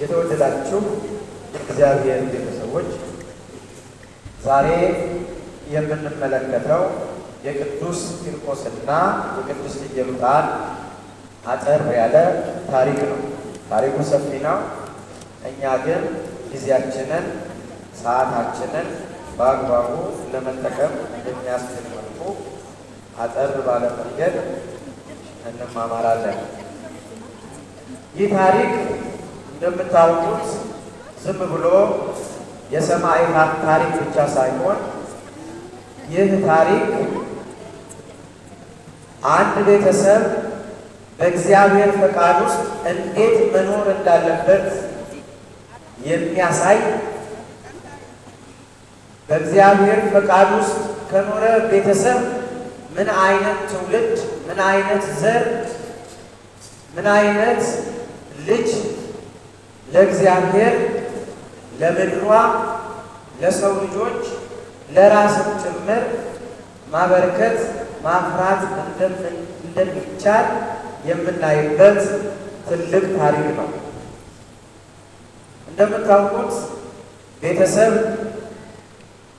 የተወደዳችሁ እግዚአብሔር ቤተሰቦች ዛሬ የምንመለከተው የቅዱስ ቂርቆስና የቅዱስ ኢየሉጣን አጠር ያለ ታሪክ ነው። ታሪኩ ሰፊ ነው። እኛ ግን ጊዜያችንን ሰዓታችንን በአግባቡ ለመጠቀም በሚያስችል መልኩ አጠር ባለ መንገድ እንማማራለን። ይህ ታሪክ እንደምታውቁት ዝም ብሎ የሰማዕታት ታሪክ ብቻ ሳይሆን ይህ ታሪክ አንድ ቤተሰብ በእግዚአብሔር ፈቃድ ውስጥ እንዴት መኖር እንዳለበት የሚያሳይ፣ በእግዚአብሔር ፈቃድ ውስጥ ከኖረ ቤተሰብ ምን አይነት ትውልድ፣ ምን አይነት ዘር፣ ምን አይነት ልጅ ለእግዚአብሔር ለምድሯ ለሰው ልጆች ለራስም ጭምር ማበርከት ማፍራት እንደሚቻል የምናይበት ትልቅ ታሪክ ነው። እንደምታውቁት ቤተሰብ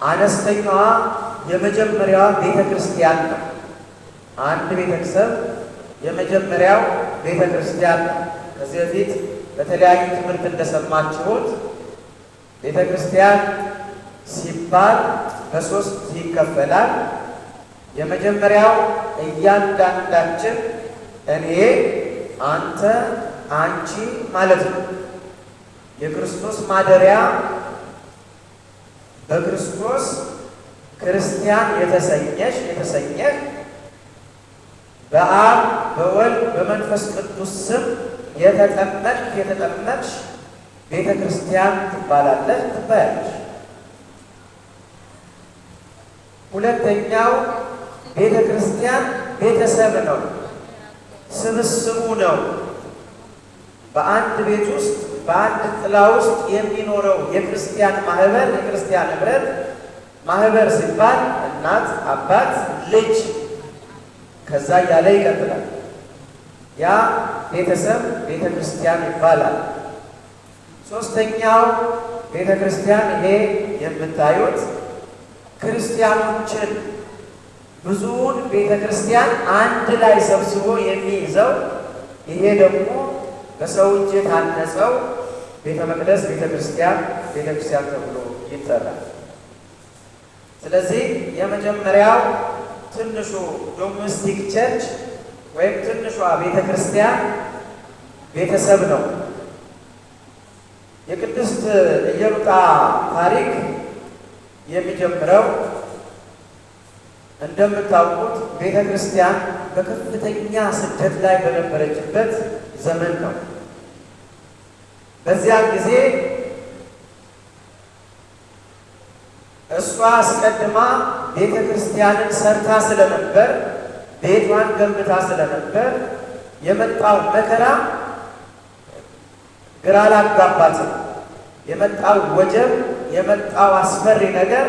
አነስተኛዋ የመጀመሪያዋ ቤተ ክርስቲያን ነው። አንድ ቤተሰብ የመጀመሪያው ቤተ ክርስቲያን ነው። ከዚህ በፊት በተለያዩ ትምህርት እንደሰማችሁት ቤተ ክርስቲያን ሲባል በሶስት ይከፈላል። የመጀመሪያው እያንዳንዳችን እኔ፣ አንተ፣ አንቺ ማለት ነው። የክርስቶስ ማደሪያ በክርስቶስ ክርስቲያን የተሰኘህ በአብ በወልድ በመንፈስ ቅዱስ ስም የተጠመቅሽ ቤተ ክርስቲያን ትባያለሽ። ሁለተኛው ቤተ ክርስቲያን ቤተሰብ ነው፣ ስብስቡ ነው። በአንድ ቤት ውስጥ በአንድ ጥላ ውስጥ የሚኖረው የክርስቲያን ማህበር፣ የክርስቲያን ህብረት። ማህበር ሲባል እናት፣ አባት፣ ልጅ ከዛ እያለ ይቀጥላል። ያ ቤተሰብ ቤተ ክርስቲያን ይባላል። ሶስተኛው ቤተ ክርስቲያን ይሄ የምታዩት ክርስቲያኖችን ብዙውን ቤተ ክርስቲያን አንድ ላይ ሰብስቦ የሚይዘው ይሄ ደግሞ በሰው እጅ የታነጸው ቤተ መቅደስ ቤተ ክርስቲያን ተብሎ ይጠራል። ስለዚህ የመጀመሪያው ትንሹ ዶሜስቲክ ቸርች ወይም ትንሿ ቤተ ክርስቲያን ቤተሰብ ነው። የቅድስት ኢየሉጣ ታሪክ የሚጀምረው እንደምታውቁት ቤተ ክርስቲያን በከፍተኛ ስደት ላይ በነበረችበት ዘመን ነው። በዚያ ጊዜ እሷ አስቀድማ ቤተ ክርስቲያንን ሰርታ ስለነበር፣ ቤቷን ገንብታ ስለነበር የመጣው መከራ ግራ አላጋባትም። የመጣው ወጀብ፣ የመጣው አስፈሪ ነገር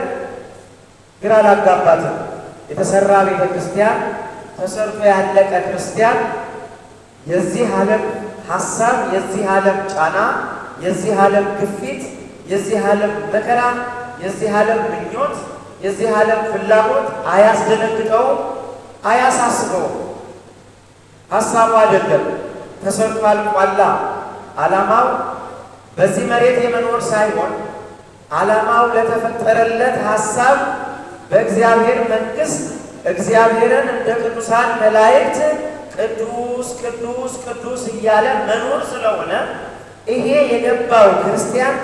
ግራ አላጋባትም። የተሰራ ቤተ ክርስቲያን፣ ተሰርቶ ያለቀ ክርስቲያን የዚህ ዓለም ሐሳብ፣ የዚህ ዓለም ጫና፣ የዚህ ዓለም ግፊት፣ የዚህ ዓለም መከራ፣ የዚህ ዓለም ምኞት፣ የዚህ ዓለም ፍላጎት አያስደነግጠውም፣ አያሳስበውም። ሐሳቡ አይደለም፣ ተሰርቶ አልቋላ። ዓላማው በዚህ መሬት የመኖር ሳይሆን ዓላማው ለተፈጠረለት ሐሳብ በእግዚአብሔር መንግሥት እግዚአብሔርን እንደ ቅዱሳን መላእክት ቅዱስ ቅዱስ ቅዱስ እያለ መኖር ስለሆነ ይሄ የገባው ክርስቲያን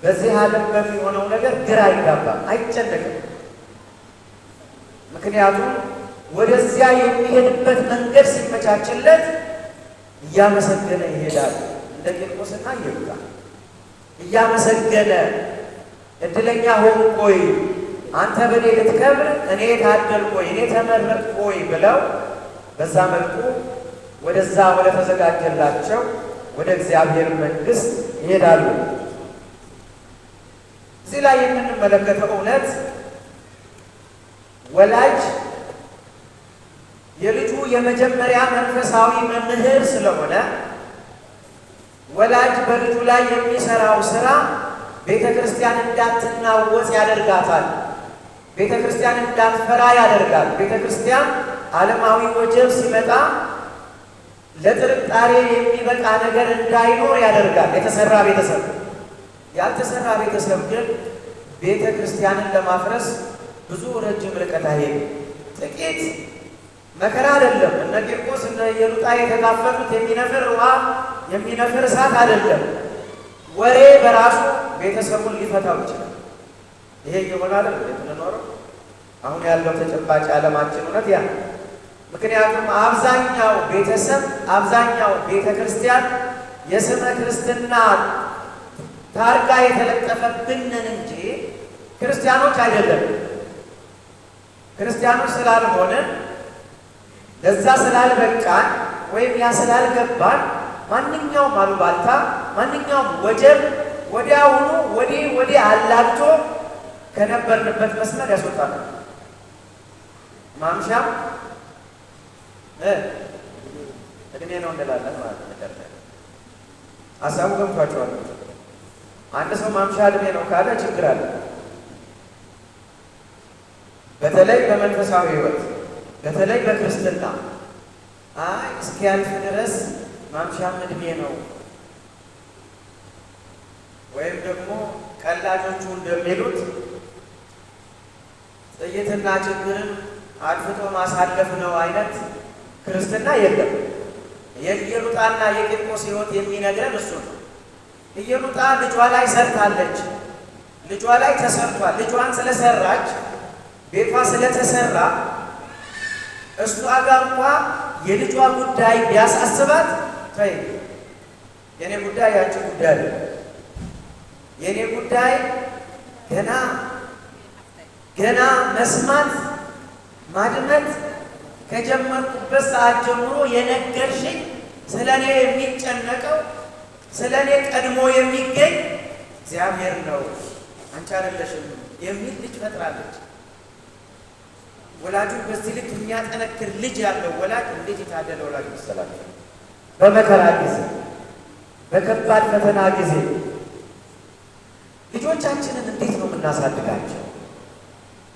በዚህ ዓለም በሚሆነው ነገር ግራ አይጋባም፣ አይጨነቅም። ምክንያቱም ወደዚያ የሚሄድበት መንገድ ሲመቻችለት እያመሰገነ ይሄዳል። እንደ ቂርቆስና ይሉታ እያመሰገነ እድለኛ ሆንኩኝ፣ አንተ በእኔ ልትከብር፣ እኔ ታደልኩኝ፣ እኔ ተመረጥኩኝ ብለው በዛ መልኩ ወደዛ ወደ ተዘጋጀላቸው ወደ እግዚአብሔር መንግሥት ይሄዳሉ። እዚህ ላይ የምንመለከተው እውነት ወላጅ የልጁ የመጀመሪያ መንፈሳዊ መምህር ስለሆነ ወላጅ በልጁ ላይ የሚሰራው ስራ ቤተ ክርስቲያን እንዳትናወጽ ያደርጋታል። ቤተ ክርስቲያን እንዳትፈራ ያደርጋል። ቤተ ክርስቲያን ዓለማዊ ወጀብ ሲመጣ ለጥርጣሬ የሚበቃ ነገር እንዳይኖር ያደርጋል። የተሰራ ቤተሰብ ያልተሰራ ቤተሰብ ግን ቤተ ክርስቲያንን ለማፍረስ ብዙ ረጅም ርቀት አይሄድም። ጥቂት መከራ አይደለም። እነ ቂርቆስ እነ ኢየሉጣ የተጋፈጡት የሚነፍር ውሃ የሚነፍር እሳት አይደለም። ወሬ በራሱ ቤተሰቡን ሊፈታው ይችላል። ይሄ እየሆነ አይደል የምንኖረው? አሁን ያለው ተጨባጭ ዓለማችን እውነት ያ። ምክንያቱም አብዛኛው ቤተሰብ አብዛኛው ቤተ ክርስቲያን የስመ ክርስትና ታርጋ የተለጠፈብንን እንጂ ክርስቲያኖች አይደለም። ክርስቲያኖች ስላልሆንን ለዛ ስላልበቃን ወይም ያ ስላልገባን ማንኛውም አሉባልታ ማንኛውም ወጀብ ወዲያውኑ ወዲህ አላግቶ ከነበርንበት መስመር ያስወጣናል። ማምሻም እድሜ ነው እንላለን ማለት ነው። ሀሳቡ ገብቷቸዋል። አንድ ሰው ማምሻ እድሜ ነው ካለ ችግር አለ። በተለይ በመንፈሳዊ ሕይወት በተለይ በክርስትና እስኪያልፍ ድረስ ማምሻም እድሜ ነው። ወይም ደግሞ ቀላጆቹ እንደሚሉት ጥይትና ችግርን አጥፍቶ ማሳለፍ ነው አይነት ክርስትና የለም። የኢየሉጣና የቂርቆስ ሕይወት የሚነግረን እሱ ነው። ኢየሉጣ ልጇ ላይ ሰርታለች። ልጇ ላይ ተሰርቷል። ልጇን ስለሰራች ቤቷ ስለተሰራ እሷ ጋር እንኳ የልጇ ጉዳይ ቢያሳስባት ተይ የኔ ጉዳይ ያንቺ ጉዳይ የኔ ጉዳይ ገና መስማት ማድመጥ ከጀመርኩበት ሰዓት ጀምሮ የነገርሽኝ ስለኔ የሚጨነቀው ስለኔ ቀድሞ የሚገኝ እግዚአብሔር ነው፣ አንቺ አይደለሽም የሚል ልጅ ፈጥራለች። ወላጁን በዚህ ልክ የሚያጠነክር ልጅ ያለው ወላጅ እንዴት የታደለ ወላጅ መሰላችሁ! በመከራ ጊዜ በከባድ ፈተና ጊዜ ልጆቻችንን እንዴት ነው የምናሳድጋቸው?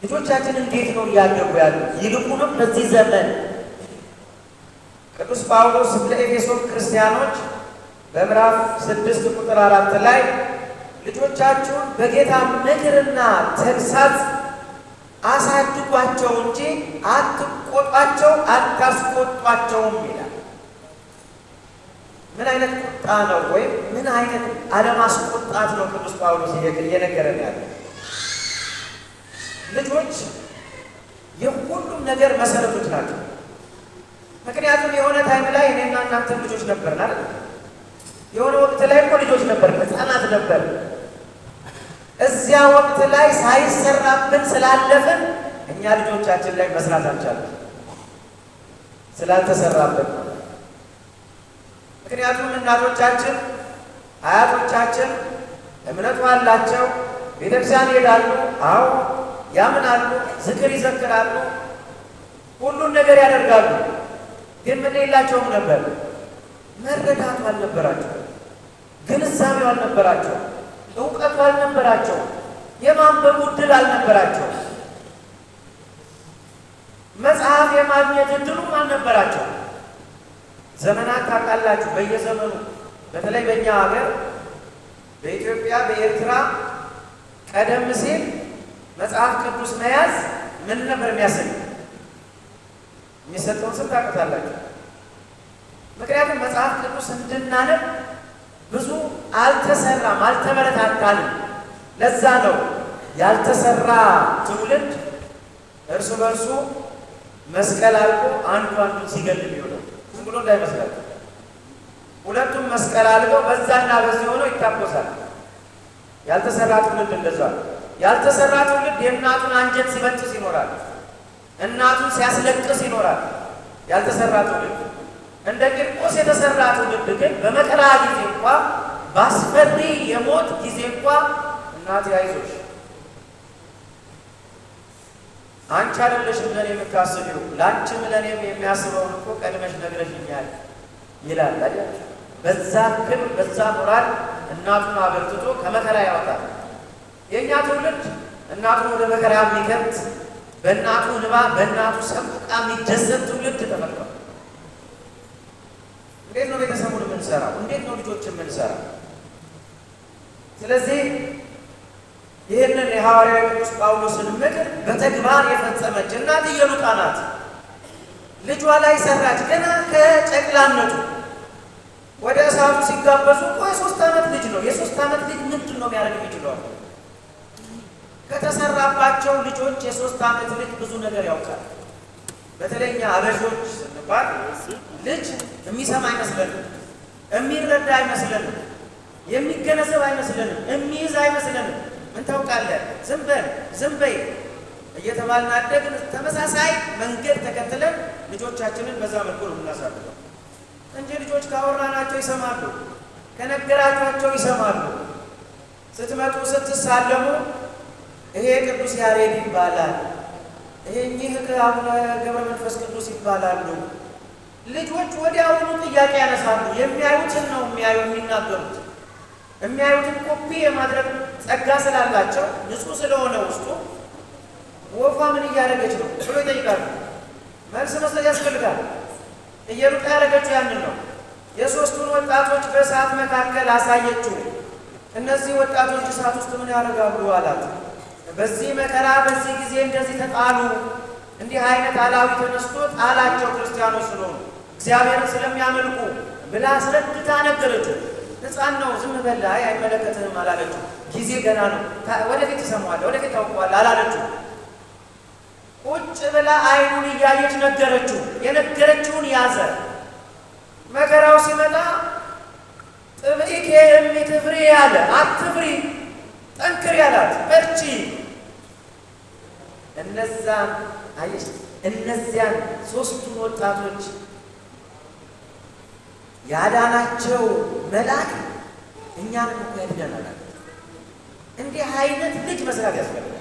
ልጆቻችን እንዴት ነው እያደጉ ያሉት? ይልቁንም በዚህ ዘመን ቅዱስ ጳውሎስ ለኤፌሶን ክርስቲያኖች በምዕራፍ 6 ቁጥር 4 ላይ ልጆቻችሁን በጌታ ምክርና ተግሳጽ አሳድጓቸው እንጂ አትቆጧቸው፣ አታስቆጧቸውም ይላል። ምን አይነት ቁጣ ነው? ወይም ምን አይነት አለማስቆጣት ነው ቅዱስ ጳውሎስ እየነገረን ያለ? ልጆች የሁሉም ነገር መሰረቶች ናቸው። ምክንያቱም የሆነ ታይም ላይ እኔና እናንተ ልጆች ነበርን አይደል? የሆነ ወቅት ላይ እኮ ልጆች ነበር፣ ሕፃናት ነበር። እዚያ ወቅት ላይ ሳይሰራብን ስላለፍን እኛ ልጆቻችን ላይ መስራት አልቻለም፣ ስላልተሰራብን። ምክንያቱም እናቶቻችን አያቶቻችን እምነቱ አላቸው፣ ቤተክርስቲያን ይሄዳሉ፣ አዎ ያምናሉ፣ ዝክር ይዘክራሉ፣ ሁሉን ነገር ያደርጋሉ። ግን ምን የላቸውም ነበር? መረዳቱ አልነበራቸው፣ ግንዛቤው አልነበራቸው፣ እውቀቱ አልነበራቸው፣ የማንበቡ ዕድል አልነበራቸው፣ መጽሐፍ የማግኘት ዕድሉም አልነበራቸው። ዘመናት ታውቃላችሁ፣ በየዘመኑ በተለይ በእኛ ሀገር በኢትዮጵያ በኤርትራ ቀደም ሲል መጽሐፍ ቅዱስ መያዝ ምን ነበር የሚያሰኝ? የሚሰጠውን ስም ታውቁታላችሁ። ምክንያቱም መጽሐፍ ቅዱስ እንድናነብ ብዙ አልተሰራም፣ አልተበረታታንም። ለዛ ነው ያልተሰራ ትውልድ እርሱ በርሱ መስቀል አልቆ አንዱ አንዱን ሲገል የሚሆነው ዝም ብሎ እንዳይመስላችሁ። ሁለቱም መስቀል አልቀው በዛና በዚህ ሆነው ይታኮሳል። ያልተሰራ ትውልድ እንደዛ ነው። ያልተሰራ ትውልድ የእናቱን አንጀት ሲበጥስ ይኖራል። እናቱን ሲያስለቅስ ይኖራል። ያልተሰራ ትውልድ እንደ ቂርቆስ የተሰራ ትውልድ ግን በመከራ ጊዜ እንኳ ባስፈሪ የሞት ጊዜ እንኳ እናቴ አይዞሽ አንቺ አይደለሽም ለኔ የምታስቢው ለአንቺም ለኔም የሚያስበውን እኮ ቀድመሽ ነግረሽኛል ይላል አይደል? በዛ ክብር በዛ ሞራል እናቱን አበርትቶ ከመከራ ያወጣል። የኛ ትውልድ እናቱን ወደ መከራ የሚከት በእናቱ እንባ በእናቱ ሰቆቃ የሚደሰት ትውልድ ተፈልቷል። እንዴት ነው ቤተሰቡን የምንሰራው? እንዴት ነው ልጆችን የምንሰራው? ስለዚህ ይህንን የሐዋርያው ቅዱስ ጳውሎስን ምክር በተግባር የፈጸመች እናት ኢየሉጣ ናት። ልጇ ላይ ሰራች። ገና ከጨቅላነቱ ወደ እሳቱ ሲጋበዙ እኮ የ3 ዓመት ልጅ ነው። የ3 ዓመት ልጅ ምንድን ነው የሚያደርግ የሚችለው? ከተሰራባቸው ልጆች የ3 ዓመት ልጅ ብዙ ነገር ያውቃል። በተለይኛ አበሾች ስንባል ልጅ የሚሰማ አይመስለንም፣ የሚረዳ አይመስለንም፣ የሚገነዘብ አይመስለንም፣ የሚይዝ አይመስለንም። ምን ታውቃለህ? ዝም በይ እየተባልን አደግን። ተመሳሳይ መንገድ ተከትለን ልጆቻችንን በዛ መልኩ ነው የምናሳድገው እንጂ ልጆች ካወራናቸው ይሰማሉ፣ ከነገራቸው ይሰማሉ። ስትመጡ ስትሳለሙ ይሄ ቅዱስ ያሬድ ይባላል፣ ይሄ እኚህ አቡነ ገብረ መንፈስ ቅዱስ ይባላሉ። ልጆች ወዲያውኑ ጥያቄ ያነሳሉ። የሚያዩትን ነው የሚናገሩት። የሚያዩትን ኮፒ የማድረግ ጸጋ ስላላቸው ንጹህ ስለሆነ ውስጡ ወፏ ምን እያደረገች ነው ብሎ ይጠይቃሉ። መልስ መስጠት ያስፈልጋል። ኢየሉጣ ያደረገችው ያንን ነው። የ3ቱን ወጣቶች በእሳት መካከል አሳየችው። እነዚህ ወጣቶች እሳት ውስጥ ምን ያደርጋሉ አላት። በዚህ መከራ በዚህ ጊዜ እንደዚህ ተጣሉ። እንዲህ አይነት አላዊ ተነስቶ ጣላቸው ክርስቲያኖች ስለሆኑ እግዚአብሔርን ስለሚያመልኩ ብላ አስረድታ ነገረችው። ሕፃን ነው ዝም በል አይመለከትህም አላለችው። ጊዜ ገና ነው፣ ወደፊት ትሰማዋለህ፣ ወደፊት ታውቀዋለህ አላለችው። ቁጭ ብላ አይኑን እያየች ነገረችው። የነገረችውን ያዘ። መከራው ሲመጣ ጥብኢኬ እምትፍሪ ያለ አትፍሪ፣ ጠንክሪ ያላት በርቺ። እነዚያን 3ቱን ወጣቶች ያዳናቸው መልአክ እኛን እኮ ያድነናል። እንዲህ አይነት ልጅ መስራት ያስፈልጋል።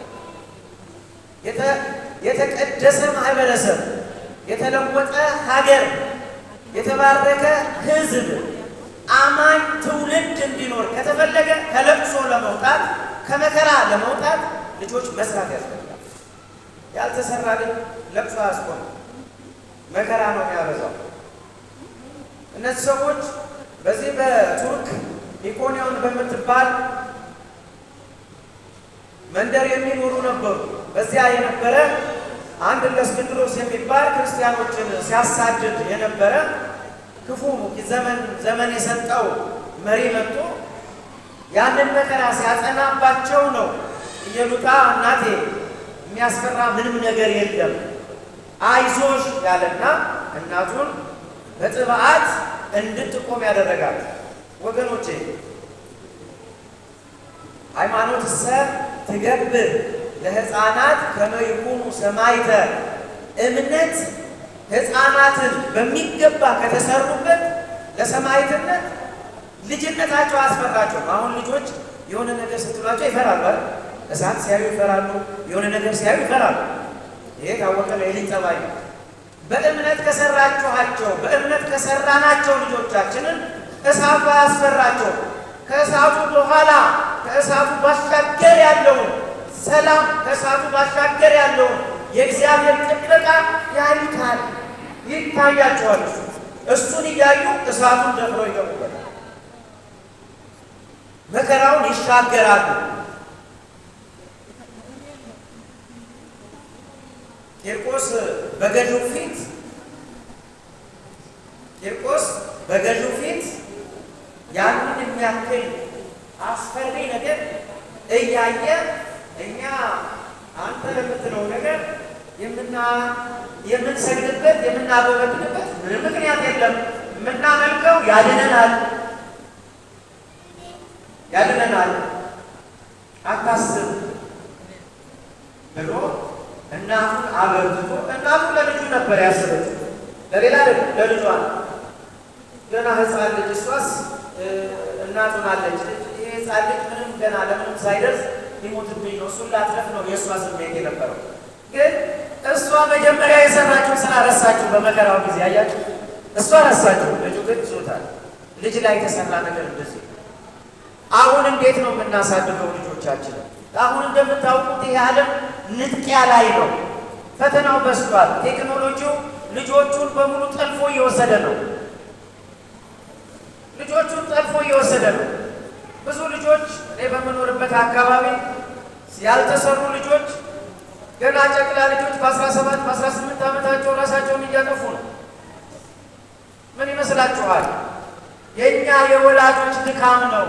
የተቀደሰ ማህበረሰብ፣ የተለወጠ ሀገር፣ የተባረከ ሕዝብ፣ አማኝ ትውልድ እንዲኖር ከተፈለገ ከለቅሶ ለመውጣት ከመከራ ለመውጣት ልጆች መስራት ያስፈልጋል። ያልተሰራ ግን ለቅሶ አያስቆም፣ መከራ ነው የሚያበዛው። እነዚህ ሰዎች በዚህ በቱርክ ኢኮንዮን በምትባል መንደር የሚኖሩ ነበሩ። በዚያ የነበረ አንድ ለእስክንድሮስ የሚባል ክርስቲያኖችን ሲያሳድድ የነበረ ክፉ ዘመን የሰጠው መሪ መጥቶ ያንን መከራ ሲያጸናባቸው ነው ኢየሉጣ እናቴ የሚያስፈራ ምንም ነገር የለም አይዞሽ ያለና እናቱን በጥብዓት እንድትቆም ያደረጋት። ወገኖቼ ሃይማኖትሰ ትገብር ለሕፃናት ከመ ይኩኑ ሰማዕተ፣ እምነት ሕፃናትን በሚገባ ከተሰሩበት ለሰማዕትነት ልጅነታቸው አስፈራቸው። አሁን ልጆች የሆነ ነገር ስትሏቸው ይፈራሉ አይደል? እሳት ሲያዩ ይፈራሉ፣ የሆነ ነገር ሲያዩ ይፈራሉ። ይሄ ታወቀ የልጅ ጠባይ ነው። በእምነት ከሰራችኋቸው በእምነት ከሰራናቸው ልጆቻችንን እሳቱ አያስፈራቸው። ከእሳቱ በኋላ ከእሳቱ ባሻገር ያለውን ሰላም፣ ከእሳቱ ባሻገር ያለውን የእግዚአብሔር ጥበቃ ያዩታል፣ ይታያቸዋል። እሱን እያዩ እሳቱን ደፍረው ይገቡበታል፣ መከራውን ይሻገራሉ። ቂርቆስ በገዢው ፊት ያንን የሚያክል አስፈሪ ነገር እያየ እኛ አንተ የምትለው ነገር የምንሰግድበት የምናጎበድንበት ምንም ምክንያት የለም። የምናመልከው ያድነናል አታስብ ብሎ እናቱን አበርትቶ እናቱ ለልጁ ነበር ያሰበችው፣ ለሌላ ለልጇ ገና ሕፃን ልጅ እሷስ እናቱን አለች። ይሄ ሕፃን ልጅ ምንም ገና ለምንም ሳይደርስ ሊሞትብኝ ነው፣ እሱን ላትረፍ ነው የእሷ ስሜት የነበረው። ግን እሷ መጀመሪያ የሰራችውን ስራ ረሳችሁ። በመከራው ጊዜ አያችሁ፣ እሷ ረሳችሁ፣ ልጁ ግን ይዞታል። ልጅ ላይ የተሰራ ነገር እንደዚህ። አሁን እንዴት ነው የምናሳድገው ልጆቻችንን? አሁን እንደምታውቁት ይሄ ዓለም ንጥቂያ ላይ ነው። ፈተናው በዝቷል። ቴክኖሎጂው ልጆቹን በሙሉ ጠልፎ እየወሰደ ነው። ብዙ ልጆች እኔ በምኖርበት አካባቢ ያልተሰሩ ልጆች ገና ጨቅላ ልጆች በ17 በ18 ዓመታቸው ራሳቸውን እያጠፉ ነው። ምን ይመስላችኋል? የእኛ የወላጆች ድካም ነው።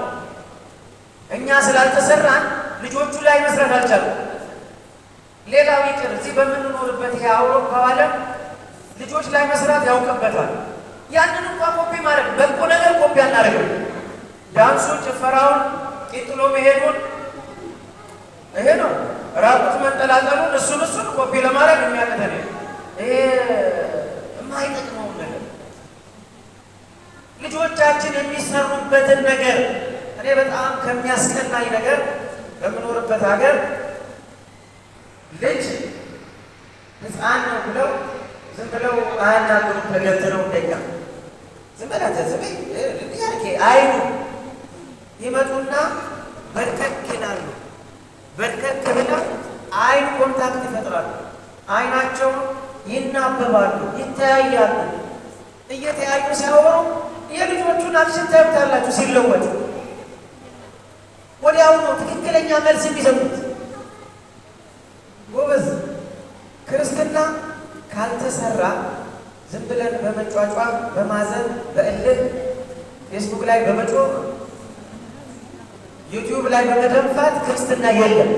እኛ ስላልተሰራን ልጆቹ ላይ መስራት አልቻሉም። ሌላው ይቅር፣ እዚህ በምንኖርበት ይሄ አውሮፓ ዓለም ልጆች ላይ መስራት ያውቅበታል። ያንን እንኳን ኮፒ ማድረግ በጎ ነገር ኮፒ አናደርግም። ዳንሱን፣ ጭፈራውን፣ ቂጥሎ መሄዱን ይሄ ነው። ራቁት መንጠላጠሉን እሱን ኮፒ ለማድረግ የሚያቅተን ይሄ የማይጠቅመውን ነገር ልጆቻችን የሚሰሩበትን ነገር እኔ በጣም ከሚያስቀናኝ ነገር በምኖርበት ሀገር ልጅ ሕፃን ነው ብለው ዝም ብለው አያናግሩም። ተገትረው እንደኛ ዝም በላ ተዝበይ አይኑ ይመጡና በርከክ ይላሉ። በርከክ ብለው አይን ኮንታክት ይፈጥራሉ። አይናቸውን ይናበባሉ፣ ይተያያሉ። እየተያዩ ሲያወሩ የልጆቹን አክሽን ታዩታላችሁ ሲለወጥ ወዲያው ነው ትክክለኛ መልስ የሚሰጡት። ጎበዝ፣ ክርስትና ካልተሰራ ዝም ብለን በመጫጫ በማዘን በእልህ ፌስቡክ ላይ በመጮህ ዩቲዩብ ላይ በመደንፋት ክርስትና የለም።